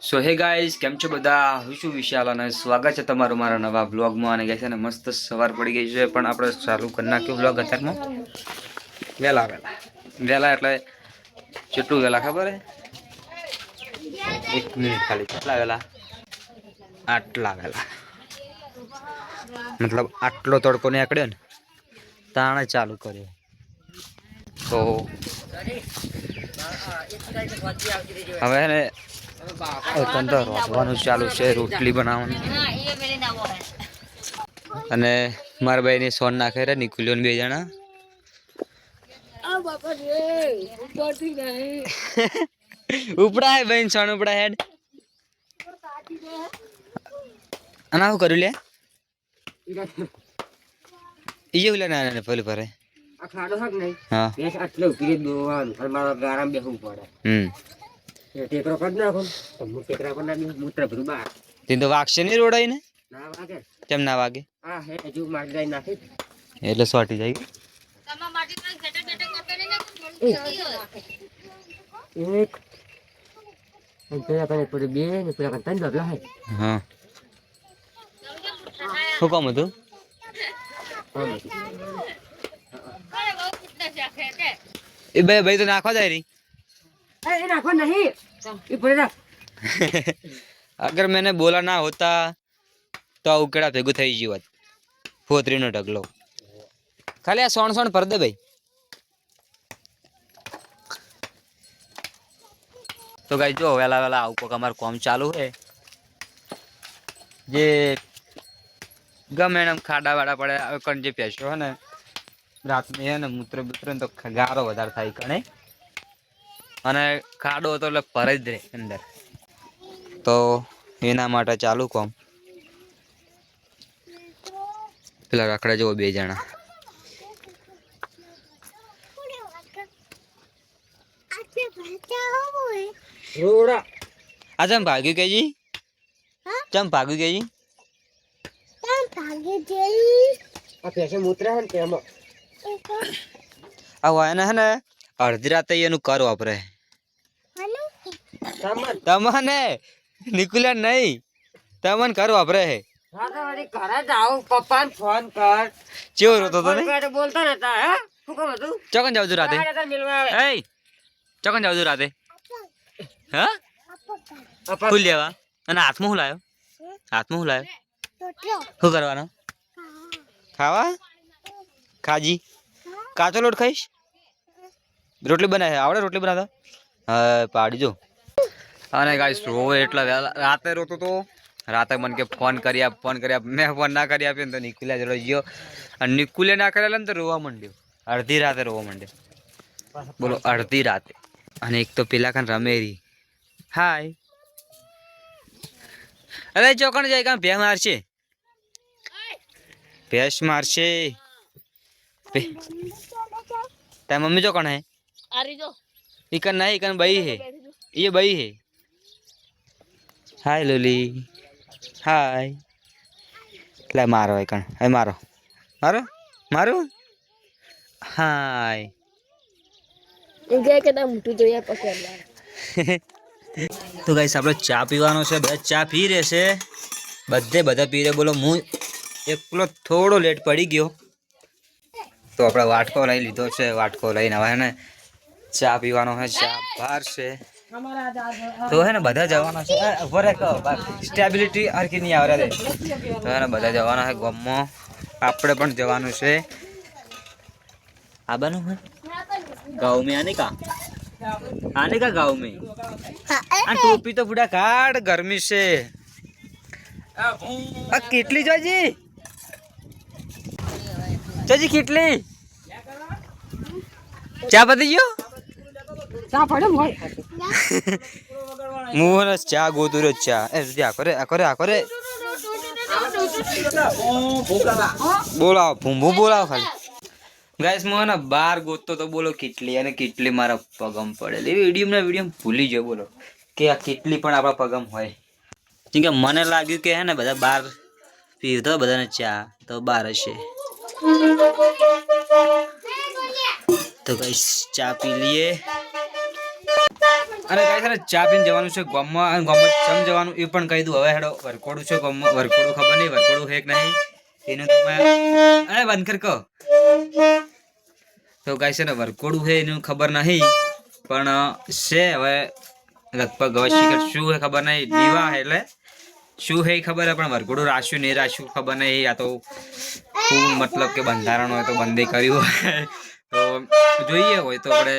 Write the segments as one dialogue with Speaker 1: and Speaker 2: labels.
Speaker 1: સો હે ગાઈસ, કેમ છો બધા? હું છું વિશાલ અને સ્વાગત છે તમારું મારા નવા વ્લોગમાં. અને ગાઈસ, મસ્ત સવાર પડી ગઈ છે, પણ આપણે ચાલુ કરી નાખ્યો વ્લોગ અત્યારમાં વહેલા વહેલા એટલે કેટલું વહેલા ખબર હે? 1 મિનિટ ખાલી. કેટલા વહેલા? આટલા વહેલા, મતલબ આટલો તડકો નીકળ્યો ને તાણે ચાલુ કર્યો. તો હવે ને રોટવાનું ચાલુ છે, રોટલી બનાવવાની. અને મારા ભાઈ ની સોન નાખે રે નિકુલ્યો ને 2 જણા. ઉપડા હે બેન, સોન ઉપડા હેડ. અને શું કર્યું લે? ઈ ઉલે ના ના પેલું ભરે આ ખાડો હક નહીં. હા બેસ આટલે ઉતરી દોવાનું અને મારા ગારામ બેહવું પડે. ટેકરો કર નાખો તો હું ટેકરા પર ના મૂત્ર ભરું બહાર. તે તો વાગશે નહીં રોડાઈ ને? ના વાગે. કેમ ના વાગે? હા હે હજુ મારી જાય નાખી એટલે સોટી જાય. તમા માટી પર ઘટક ઘટક કરતો ને એક પેલા કરે પડે બે ને પેલા કરતા ને ડબલા હે. હા શું કામ હતું? એ ભાઈ તો નાખવા જાય રહી. नाखो नहीं अगर मैंने बोला ना होता तो आ उकेड़ा भेगू थई गयो होत. फोतरी नो ढगलो खाली आ सोण सोण पर दे भाई. तो गाइस जो वेला वेला आउ को हमार काम चालू है. जे गमे ने खाड़ा वाड़ा पड़े कण जे पेशो है ने रात में है ने मूत्र मूत्र तो गारो વધારે થાય કણે અને ખાડો હતો એટલે ભરાઈ જ રહે અંદર. તો એના માટે ચાલુ કોમ. પેલા રખડા જેવો 2 જણા. રોડા આ ચમ ભાગ્યું કેજી? ચમ ભાગ્યું કેજી? ચમ ભાગ્યું કેજી? આ પેશે મૂત્ર હે ને તેમાં આ વાયને હે ને અડધી રાતે એનું કર વાપરે. તમને નિકુલ્યા નહીં, તમને કર વાપરે હે. હા તો વળી ઘરે જાવ, પપ્પાને ફોન કર. ચેવો રોતો તો ને બોલતા નતા. હે શું કહું તું? ચોકન જાવ છું રાતે? એ ચોકન જાવ છું રાતે? હા ફૂલ લેવા. અને હાથમાં હું લાયો? હાથમાં હું લાયો? શું કરવાનો? ખાવા? ખાજી કાચો લોટ ખાઈશ? રોટલી બનાવે આવડે? રોટલી બનાવતા? હા પાડી જો. અને ગાઈસ રોવે એટલા વહેલા રાતે રોતો તો. રાતે મને કે ફોન કરી આપ, ફોન કરી આપ. મેં ફોન ના કરી આપ્યો ને તો નિકુલ્યા જોડે ગયો અને નિકુલ્યા ના કરેલા ને તો રોવા માંડ્યો. અડધી રાતે રોવા માંડ્યો. બોલો અડધી રાતે. અને એક તો પેલા કાન રમેરી. હાય અરે ચોકણ જાય કાં ભે મારશે, ભેંસ મારશે. તારી મમ્મી ચોકણ હે? इकन नहीं इकन बई है, ये बई है. हाय लोली हाय. ले मारो इकन, है मारो मारो मारो. हाय
Speaker 2: इंगे के नाम मुटु जोया पकड़ला.
Speaker 1: तो गाइस આપણે ચા પીવાનો છે. બધા ચા પી રહેશે, બધા પી રહે. બોલો હું એકલો થોડો લેટ પડી ગયો તો આપણે વાટકો લઈ લીધો છે. વાટકો લઈને હવે ને ચા પીવાનો है. ચા બહાર છે તો है ને બધા જવાના છે. ભરે સ્ટેબિલિટી હરકી નહીં આવે રે. તો है ને બધા જવાના છે ગામમાં. આપણે પણ જવાનું છે. આબાનું है गांव में आने का गांव में. आ टोपी तो बुढ़ा काट, गर्मी से आ किटली जोजी जोजी किटली चा पती गयो.
Speaker 2: चा पड़े मोय
Speaker 1: मुहर चा गोदुरो चा ए आ करे बोलाओ भूमभू बोलाओ खाली. गाइस मैं ना बार गोतो तो बोलो किटली અને किटली મારા પગમ પડેલી. વિડિયો ભૂલી ગયો બોલો કે આ કિટલી પણ આપણા પગમ હોય. કેમ કે મને લાગ્યું કે હે ને બધા બાર પીવતો બધાને ચા તો બાર હશે. तो गाइस चा पी लिए. અને કાંઈ થાય ચા પીને જવાનું છે ગામમાં, અને ગામમાં ચમ જવાનું એ પણ કહી દઉં. હવે હેડો વરકોડું છે ગામમાં, વરકોડું ખબર નહીં વરકોડું હે કે નહીં એનું તો મેં અરે બંધ કર કહો. તો કાંઈ છે ને વરકોડું છે એનું ખબર નહીં, પણ છે હવે લગભગ હવે શિખર શું હે ખબર નહીં. દીવા એટલે શું હે ખબર હે, પણ વરઘોડું રાખ્યું નહીં રાખ્યું ખબર નહીં. આ તો શું મતલબ કે બંધારણ હોય તો બંધ કર્યું હોય તો જોઈએ, હોય તો આપણે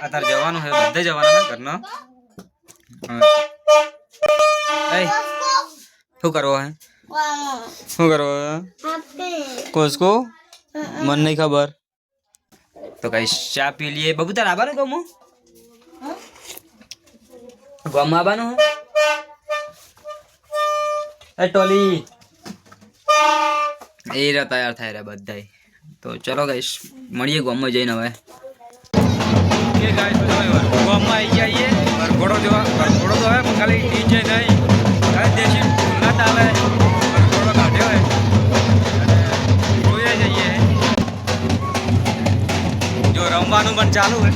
Speaker 1: અત્યારે જવાનું છે, બધે જવાનું છે ઘરનો. શું કરવો હે, શું કરવો કોસકો મને નહીં ખબર. તો કઈ ચા પી લઈએ. બબુ તાર આવવાનું ગમું ગમ આવવાનું હે ટોલી એ રહ્યા તૈયાર થાય રહ્યા બધા. તો ચલો ગાઈસ મળીએ ગામમાં જઈને. હવે ગામમાં આવી જઈએ. વરઘોડો જોવા, વરઘોડો તો હવે ખાલી ડીજે નહીં, ખાલી દેશી ના ચાલે. વરઘોડો કાઢ્યો હોય જોઈએ જઈએ. જો રમવાનું પણ ચાલુ હોય.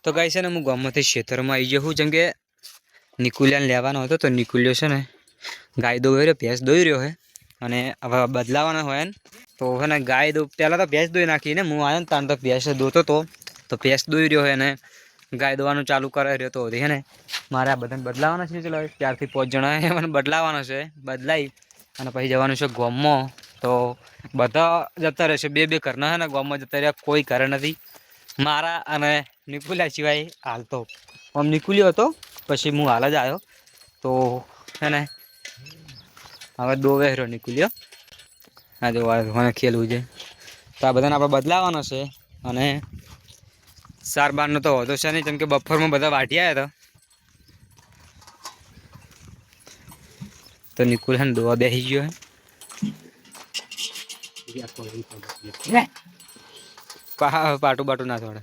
Speaker 1: તો ગાય છે ને હું ગામમાંથી ખેતરમાં આવી જાઉં, જેમ કે નિકુલિયાને લેવાનો હતો. તો નિકુલિયો છે ને ગાય દોઈ રહ્યો, ભેંસ દોઈ રહ્યો છે, અને હવે બદલાવાના હોય ને તો છે ને ગાય દો પહેલાં તો ભેંસ દોઈ નાખીને હું આવ્યો ને તાણ તો ભેંસ દોતો હતો. તો ભેંસ દોઈ રહ્યો છે ને ગાય દોવાનું ચાલુ કરાવી રહ્યો. તો છે ને મારે આ બધાને બદલાવાના છે. ચલો 4 થી 5 જણા મને બદલાવાનો છે. બદલાઈ અને પછી જવાનું છે ગામમાં. તો બધા જતા રહેશે, 2 ઘરના છે ને ગામમાં જતા રહ્યા, કોઈ ઘરે નથી મારા અને નિકુલિયા સિવાય. હાલ તો આમ નિકુલ્યો હતો, પછી હું હાલ જ આવ્યો. તો છે ને હવે દોવે રહ્યો નિકુલ્યો. હા જો મને ખેલવું છે. તો આ બધાને આપણે બદલાવાનો છે. અને 4-12નો તો હોતો છે નહીં, કેમ કે બપોરમાં બધા વાટી આવ્યા હતા. તો નિકુલિયાને દોવા બેસી ગયો હે. પાટું બાટું ના થોડે.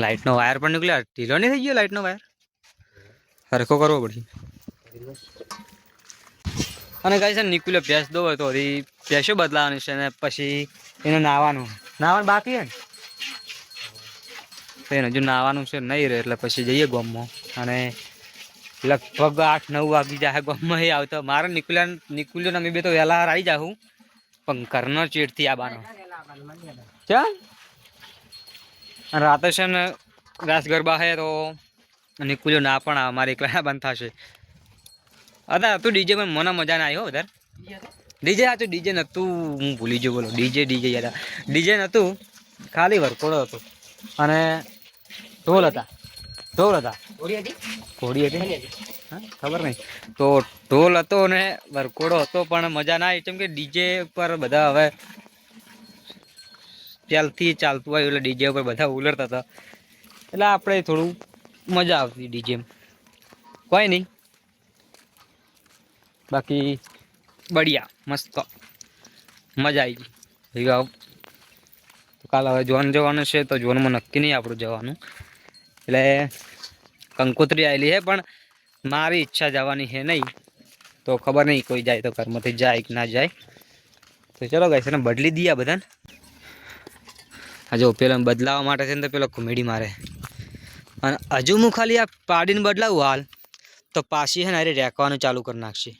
Speaker 1: લાઇટનો વાયર પણ નીકળ્યો, ઢીલો નહીં થઈ ગયો લાઇટનો વાયર, સરખો કરવો પડશે. અને કાંઈ છે ને નીકળ્યો ભેંસ દો તો ભેંસો બદલાવાની છે, ને પછી એને નાવાનું બાકી છે ને, તો એને હજુ નાવાનું છે નહીં રહે. એટલે પછી જઈએ ગામમાં, અને લગભગ 8-9 વાગી જાય ગામમાં એ આવતો. મારે નિકુલ્યો અમે બે તો વહેલા આવી જાઉં, પણ ઘરનો ચેડથી આવવાનો ચા. રાતે છે ને રાસ ગરબા છે તો નિકુલ્યો ના પણ આવે, મારે એકલા બંધ થશે. અદા તું ડીજે પણ મને મજા ના આવી હો વધારે. ડીજે સાચું ડીજે નહોતું, હું ભૂલી ગયો. બોલો ડીજે યાદ, ડીજે નહોતું, ખાલી વરકોડો હતો અને ઢોલ હતા. ઘોડી હતી હા ખબર નહીં. તો ઢોલ હતો ને વરકોડો હતો, પણ મજા ના આવી, કેમ કે ડીજે ઉપર બધા હવે ત્યારથી ચાલતું હોય એટલે ડીજે ઉપર બધા ઉલરતા હતા, એટલે આપણે થોડું મજા આવતી ડીજે. કોઈ નહીં, બાકી બઢિયા મસ્ત મજા આવી ગઈ. તો કાલે હવે જોન જવાનું છે, તો જોનમાં નક્કી નહીં આપણું જવાનું. એટલે કંકોત્રી આવેલી છે, પણ મારી ઈચ્છા જવાની છે નહીં. તો ખબર નહીં કોઈ જાય તો ઘરમાંથી જાય કે ના જાય. તો ચલો ગાઈસ એને બદલી દઈએ આ બધાને. આ જો પેલા બદલાવા માટે છે ને તો પેલો કોમેડી મારે, અને હજુ હું ખાલી આ પાડીને બદલાવું હાલ તો પાછી છે ને અરે રેકવાનું ચાલુ કરી નાખશે.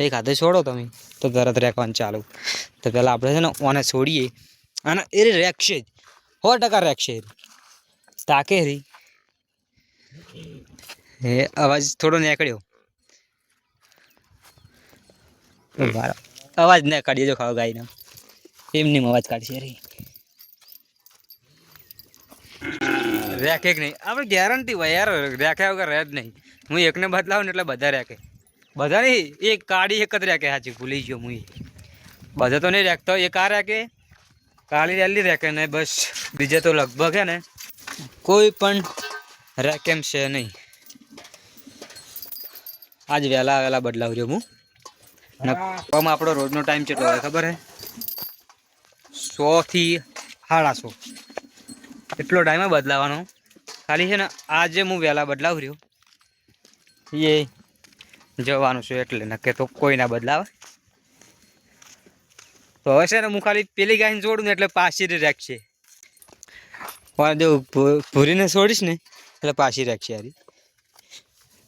Speaker 1: એ ખાતે છોડો તમે તો તરત રેકવાનું ચાલુ. તો પહેલાં આપણે છે ને ઓને છોડીએ, અને એ રેકશે જ, 100% રેકશે. તાકે રી એ અવાજ થોડો નીકળ્યો, અવાજ ના કાઢીએ જો ખાવ ગાયને એમની અવાજ કાઢશે રે. રેખે કે નહીં આપણે ગેરંટી હોય યાર, રેખ્યા વગર રહે જ નહીં. હું એકને બદલાવું ને એટલે બધા રેખે, બધા નહીં એક કાળી એક જ રેખે. સાચી ભૂલી ગયો હું, બધા તો નહીં રેખતો, એક આ રેખે કાળી રેલી રેખે ને બસ. બીજે તો લગભગ હે ને કોઈ પણ રેકેમ છે નહીં. આજ વહેલા બદલાવજો હું. આપણો રોજનો ટાઈમ કેટલો હોય ખબર હે? 100 થી 150 એટલો ટાઈમ બદલાવાનો. ખાલી છે ને આજે હું વહેલા બદલાવ રહ્યો, એ જવાનું છે એટલે નકે તો કોઈ ના બદલાવે. તો હવે છે ને હું ખાલી પેલી ગાયને છોડું ને એટલે પાછી રાખશે. પણ જો ભૂરીને છોડીશ ને એટલે પાછી રાખશે યારી.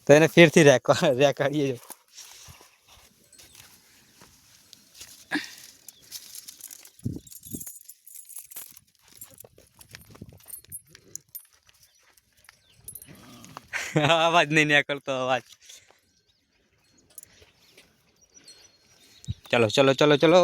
Speaker 1: તો એને ફેરથી રેકાડીએ. અવાજ નહીં નીકળતો અવાજ. ચલો ચલો ચલો ચલો.